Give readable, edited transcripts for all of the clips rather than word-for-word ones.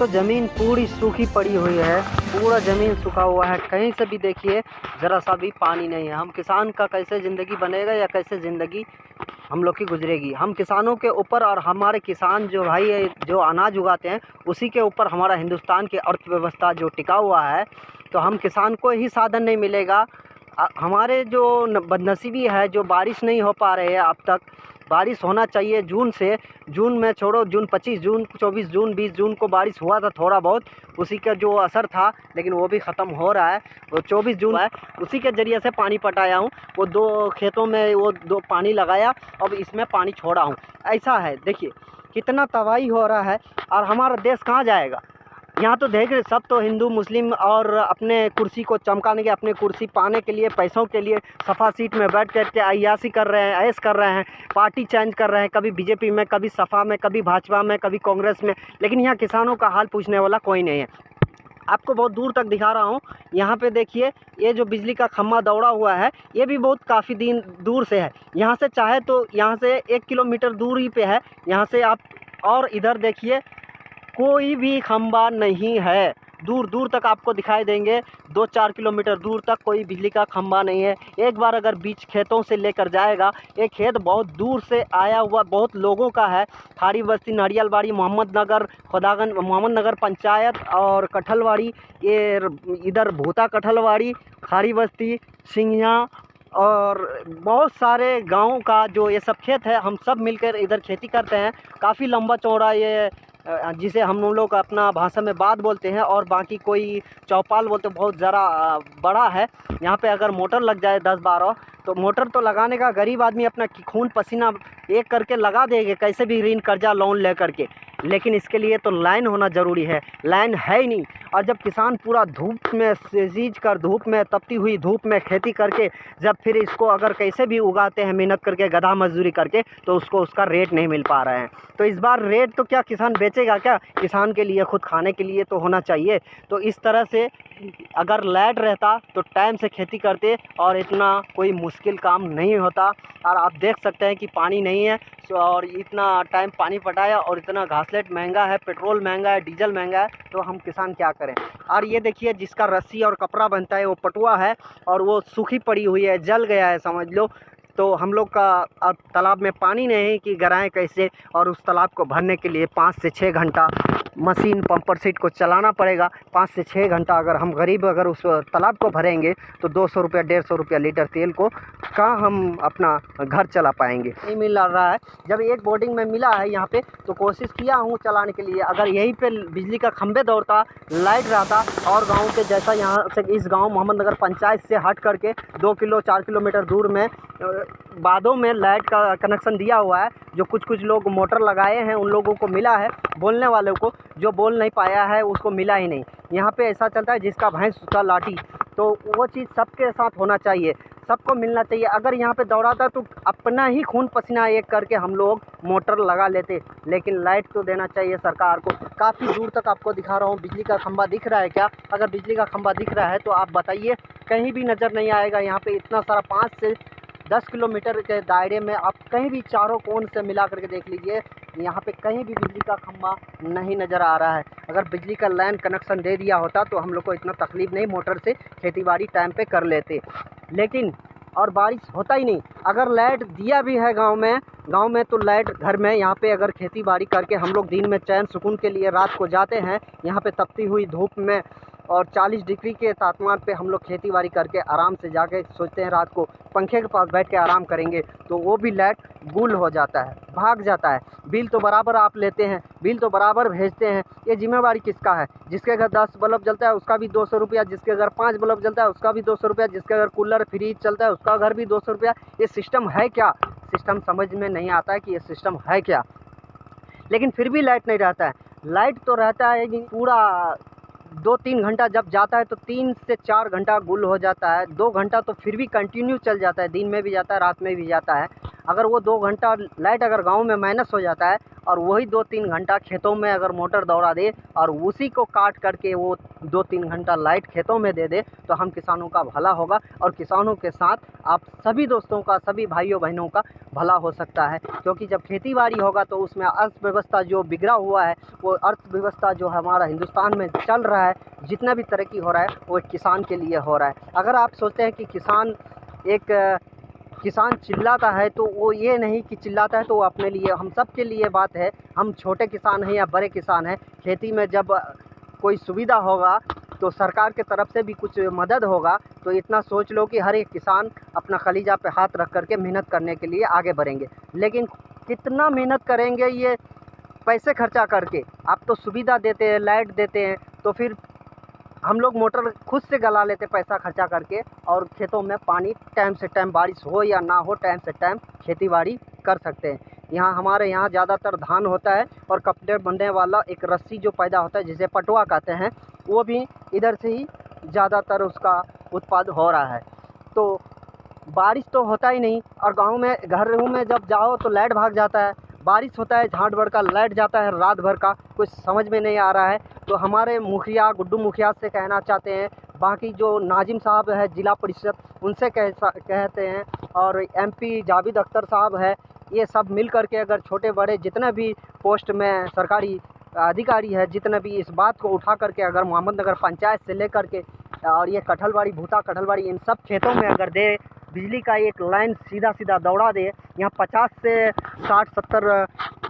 दोस्तों ज़मीन पूरी सूखी पड़ी हुई है, पूरा ज़मीन सूखा हुआ है। कहीं से भी देखिए ज़रा सा भी पानी नहीं है। हम किसान का कैसे ज़िंदगी बनेगा या कैसे ज़िंदगी हम लोग की गुजरेगी। हम किसानों के ऊपर और हमारे किसान जो भाई है जो अनाज उगाते हैं उसी के ऊपर हमारा हिंदुस्तान की अर्थव्यवस्था जो टिका हुआ है। तो हम किसान को ही साधन नहीं मिलेगा। हमारे जो बदनसीबी है जो बारिश नहीं हो पा रहे हैं अब तक। बारिश होना चाहिए जून से, जून में छोड़ो, जून 25 जून 24 जून 20 जून को बारिश हुआ था थोड़ा बहुत, उसी का जो असर था, लेकिन वो भी ख़त्म हो रहा है। वो 24 जून है, उसी के ज़रिए से पानी पटाया हूँ। वो 2 खेतों में वो 2 पानी लगाया, अब इसमें पानी छोड़ा हूँ। ऐसा है, देखिए कितना तबाही हो रहा है। और हमारा देश कहाँ जाएगा? यहाँ तो देख रहे सब तो हिंदू मुस्लिम और अपने कुर्सी को चमकाने के, अपने कुर्सी पाने के लिए, पैसों के लिए सफ़ा सीट में बैठ कर के अय्याशी कर रहे हैं, ऐश कर रहे हैं, पार्टी चेंज कर रहे हैं, कभी बीजेपी में, कभी सपा में, कभी भाजपा में, कभी कांग्रेस में। लेकिन यहाँ किसानों का हाल पूछने वाला कोई नहीं है। आपको बहुत दूर तक दिखा रहा हूँ। यहाँ पे देखिए ये जो बिजली का खम्भा दौड़ा हुआ है ये भी बहुत काफ़ी दिन दूर से है। यहाँ से चाहे तो यहाँ से 1 किलोमीटर दूरी पे है यहाँ से आप। और इधर देखिए कोई भी खंबा नहीं है, दूर दूर तक आपको दिखाई देंगे। 2-4 किलोमीटर दूर तक कोई बिजली का खंबा नहीं है। एक बार अगर बीच खेतों से लेकर जाएगा, ये खेत बहुत दूर से आया हुआ बहुत लोगों का है। थारी बस्ती, नारियलबाड़ी, मोहम्मद नगर, खुदागंज, मोहम्मद नगर पंचायत और कठलवाड़ी, ये इधर भूता कठलवाड़ी, थारी बस्ती, सिंघिया और बहुत सारे गाँव का जो ये सब खेत है, हम सब मिलकर इधर खेती करते हैं। काफ़ी लंबा चौड़ा ये जिसे हम लोग अपना भाषा में बात बोलते हैं और बाकी कोई चौपाल बोलते, बहुत ज़रा बड़ा है। यहाँ पे अगर मोटर लग जाए 10-12, तो मोटर तो लगाने का गरीब आदमी अपना खून पसीना एक करके लगा देंगे, कैसे भी ऋण कर्जा लोन ले करके। लेकिन इसके लिए तो लाइन होना ज़रूरी है, लाइन है ही नहीं। और जब किसान पूरा धूप में सींच कर, धूप में, तपती हुई धूप में खेती करके जब फिर इसको अगर कैसे भी उगाते हैं मेहनत करके, गधा मजदूरी करके, तो उसको उसका रेट नहीं मिल पा रहा है। तो इस बार रेट तो क्या किसान बेचेगा क्या? किसान के लिए, खुद खाने के लिए तो होना चाहिए। तो इस तरह से अगर लाइट रहता तो टाइम से खेती करते और इतना कोई मुश्किल काम नहीं होता। और आप देख सकते हैं कि पानी नहीं है और इतना टाइम पानी पटाया और इतना घासलेट महंगा है, पेट्रोल महंगा है, डीजल महंगा है, तो हम किसान क्या करें। और ये देखिए जिसका रस्सी और कपड़ा बनता है वो पटुआ है और वो सूखी पड़ी हुई है, जल गया है समझ लो। तो हम लोग का अब तालाब में पानी नहीं है कि गराएं कैसे। और उस तालाब को भरने के लिए 5 से 6 घंटा मशीन पंपर सीट को चलाना पड़ेगा। 5 से 6 घंटा अगर हम गरीब अगर उस तालाब को भरेंगे तो 200 रुपया 150 रुपया लीटर तेल को कहाँ हम अपना घर चला पाएंगे। नहीं मिल रहा है। जब एक बोर्डिंग में मिला है यहाँ पे तो कोशिश किया हूँ चलाने के लिए। अगर यहीं पे बिजली का खंभे दौड़ता, लाइट रहता और गाँव के जैसा यहाँ से इस गाँव मोहम्मद नगर पंचायत से हट करके 4 किलोमीटर दूर में बादों में लाइट का कनेक्शन दिया हुआ है। जो कुछ लोग मोटर लगाए हैं उन लोगों को मिला है, बोलने वालों को, जो बोल नहीं पाया है उसको मिला ही नहीं। यहाँ पे ऐसा चलता है जिसका भैंस उसका लाठी। तो वो चीज़ सबके साथ होना चाहिए, सबको मिलना चाहिए। अगर यहाँ पे दौड़ाता तो अपना ही खून पसीना एक करके हम लोग मोटर लगा लेते। लेकिन लाइट तो देना चाहिए सरकार को। काफ़ी दूर तक आपको दिखा रहा हूँ, बिजली का खंभा दिख रहा है क्या? अगर बिजली का खंभा दिख रहा है तो आप बताइए, कहीं भी नज़र नहीं आएगा। यहाँ पे इतना सारा 5 से 10 किलोमीटर के दायरे में आप कहीं भी चारों कोण से मिला करके देख लीजिए, यहाँ पे कहीं भी बिजली का खंभा नहीं नज़र आ रहा है। अगर बिजली का लाइन कनेक्शन दे दिया होता तो हम लोग को इतना तकलीफ़ नहीं, मोटर से खेतीबाड़ी टाइम पे कर लेते। लेकिन और बारिश होता ही नहीं। अगर लाइट दिया भी है गांव में तो लाइट घर में, यहाँ पे अगर खेती बाड़ी करके हम लोग दिन में चैन सुकून के लिए रात को जाते हैं, यहाँ पे तपती हुई धूप में और 40 डिग्री के तापमान पे हम लोग खेती बाड़ी करके आराम से जाके सोचते हैं रात को पंखे के पास बैठ के आराम करेंगे, तो वो भी लाइट गुल हो जाता है, भाग जाता है। बिल तो बराबर आप लेते हैं, बिल तो बराबर भेजते हैं। ये जिम्मेवारी किसका है? जिसके घर 10 बल्ब जलता है उसका भी 200 रुपया, जिसके घर 5 बल्ब जलता है उसका भी 200 रुपया, जिसके घर कूलर फ्रिज चलता है उसका घर भी 200 रुपया। ये सिस्टम है क्या? सिस्टम समझ में नहीं आता है कि ये सिस्टम है क्या। लेकिन फिर भी लाइट नहीं रहता है। लाइट तो रहता है कि पूरा 2-3 घंटा जब जाता है तो 3 से 4 घंटा गुल हो जाता है। 2 घंटा तो फिर भी कंटिन्यू चल जाता है, दिन में भी जाता है, रात में भी जाता है। अगर वो 2 घंटा लाइट अगर गांव में माइनस हो जाता है और वही 2-3 घंटा खेतों में अगर मोटर दौड़ा दे और उसी को काट करके वो 2-3 घंटा लाइट खेतों में दे दे तो हम किसानों का भला होगा और किसानों के साथ आप सभी दोस्तों का, सभी भाइयों बहनों का भला हो सकता है। क्योंकि जब खेती बाड़ी होगा तो उसमें अर्थव्यवस्था जो बिगड़ा हुआ है, वो अर्थव्यवस्था जो हमारा हिंदुस्तान में चल रहा है, जितना भी तरक्की हो रहा है वो किसान के लिए हो रहा है। अगर आप सोचते हैं कि किसान चिल्लाता है तो वो ये नहीं कि चिल्लाता है तो वो अपने लिए, हम सब के लिए बात है। हम छोटे किसान हैं या बड़े किसान हैं, खेती में जब कोई सुविधा होगा तो सरकार के तरफ से भी कुछ मदद होगा तो इतना सोच लो कि हर एक किसान अपना कलीजा पे हाथ रख करके मेहनत करने के लिए आगे बढ़ेंगे। लेकिन कितना मेहनत करेंगे ये पैसे खर्चा करके? आप तो सुविधा देते हैं, लाइट देते हैं, तो फिर हम लोग मोटर खुद से गला लेते पैसा खर्चा करके और खेतों में पानी टाइम से टाइम, बारिश हो या ना हो, टाइम से टाइम खेती बाड़ी कर सकते हैं। हमारे यहाँ ज़्यादातर धान होता है और कपड़े बनने वाला एक रस्सी जो पैदा होता है जिसे पटुआ कहते हैं, वो भी इधर से ही ज़्यादातर उसका उत्पाद हो रहा है। तो बारिश तो होता ही नहीं और गाँव में घरों में जब जाओ तो लाइट भाग जाता है, बारिश होता है झाट भर का, लाइट जाता है रात भर का, कुछ समझ में नहीं आ रहा है। तो हमारे मुखिया, गुड्डू मुखिया से कहना चाहते हैं, बाकी जो नाजिम साहब है जिला परिषद, उनसे कहते हैं, और एमपी जावेद अख्तर साहब है, ये सब मिल कर के अगर छोटे बड़े जितने भी पोस्ट में सरकारी अधिकारी है, जितने भी इस बात को उठा करके अगर मोहम्मदनगर पंचायत से लेकर के और ये कटहलबाड़ी, भूता कटहलबाड़ी, इन सब खेतों में अगर दे, बिजली का एक लाइन सीधा दौड़ा दे, यहाँ 50 से 60-70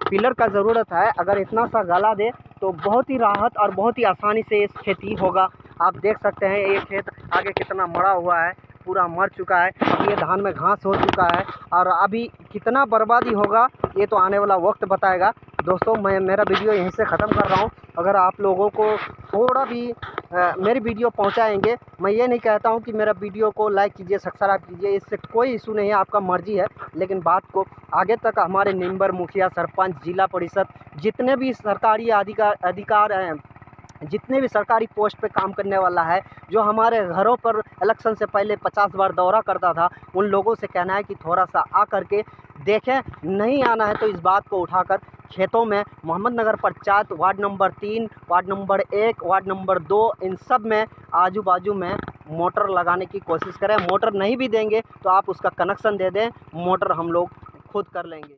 पिलर का ज़रूरत है, अगर इतना सा गला दे तो बहुत ही राहत और बहुत ही आसानी से इस खेती होगा। आप देख सकते हैं ये खेत आगे कितना मरा हुआ है, पूरा मर चुका है, ये धान में घास हो चुका है और अभी कितना बर्बादी होगा ये तो आने वाला वक्त बताएगा। दोस्तों, मैं मेरा वीडियो यहीं से ख़त्म कर रहा हूँ। अगर आप लोगों को थोड़ा भी मेरी वीडियो पहुंचाएंगे, मैं ये नहीं कहता हूं कि मेरा वीडियो को लाइक कीजिए, सब्सक्राइब कीजिए, इससे कोई इशू नहीं है, आपका मर्जी है, लेकिन बात को आगे तक हमारे मेंबर, मुखिया, सरपंच, जिला परिषद, जितने भी सरकारी अधिकार हैं, जितने भी सरकारी पोस्ट पे काम करने वाला है, जो हमारे घरों पर इलेक्शन से पहले 50 बार दौरा करता था, उन लोगों से कहना है कि थोड़ा सा आ करके देखें। नहीं आना है तो इस बात को उठाकर खेतों में, Mohammadnagar panchayat ward number 3, ward number 1, ward number 2, इन सब में आजू बाजू में मोटर लगाने की कोशिश करें। मोटर नहीं भी देंगे तो आप उसका कनेक्शन दे दें, मोटर हम लोग खुद कर लेंगे।